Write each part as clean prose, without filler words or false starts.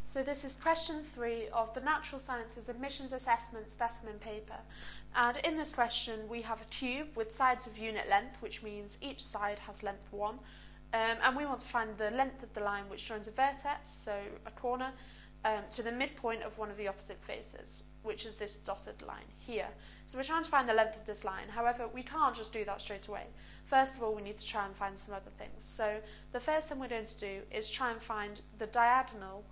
So this is question 3 of the Natural Sciences Admissions Assessment specimen paper. And in this question we have a tube with sides of unit length, which means each side has length 1. And we want to find the length of the line which joins a vertex, so a corner, to the midpoint of one of the opposite faces, which is this dotted line here. So we're trying to find the length of this line. However, we can't just do that straight away. First of all, we need to try and find some other things. So the first thing we're going to do is try and find the diagonal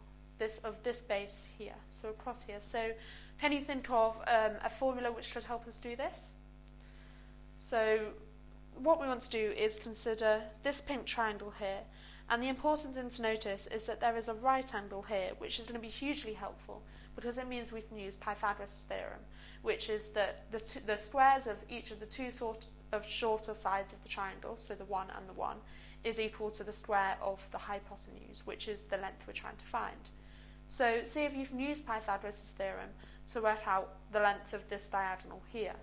of this base here, so across here. So can you think of a formula which should help us do this? So what we want to do is consider this pink triangle here, and the important thing to notice is that there is a right angle here, which is going to be hugely helpful because it means we can use Pythagoras' theorem, which is that the squares of each of the two sort of shorter sides of the triangle, so the 1 and the 1, is equal to the square of the hypotenuse, which is the length we're trying to find. So see if you can use Pythagoras' theorem to work out the length of this diagonal here.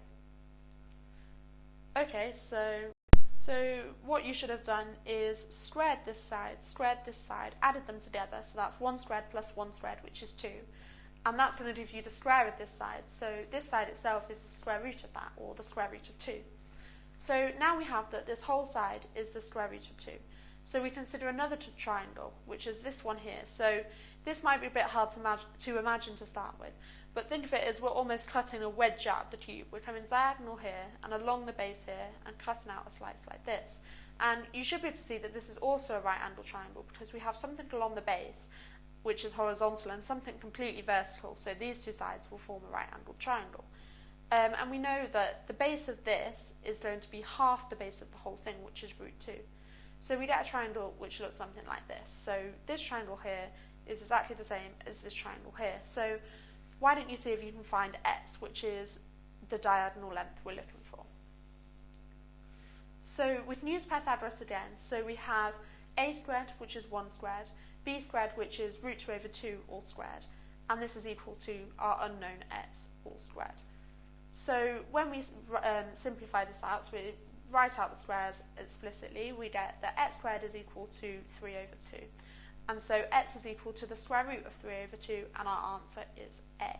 Okay, so what you should have done is squared this side, added them together, so that's 1 squared plus 1 squared, which is 2. And that's going to give you the square of this side. So this side itself is the square root of that, or the square root of 2. So now we have that this whole side is the square root of 2. So we consider another triangle, which is this one here. So this might be a bit hard to imagine to start with, but think of it as we're almost cutting a wedge out of the cube. We're coming diagonal here and along the base here and cutting out a slice like this. And you should be able to see that this is also a right angle triangle because we have something along the base which is horizontal and something completely vertical. So these two sides will form a right angled triangle. And we know that the base of this is going to be half the base of the whole thing, which is root 2. So we get a triangle which looks something like this. So this triangle here is exactly the same as this triangle here. So why don't you see if you can find x, which is the diagonal length we're looking for. So we can use Pythagoras again. So we have a squared, which is 1 squared, b squared, which is root 2 over 2 all squared, and this is equal to our unknown x all squared. So when we simplify this out, so we write out the squares explicitly, we get that x squared is equal to 3 over 2. And so x is equal to the square root of 3 over 2, and our answer is A.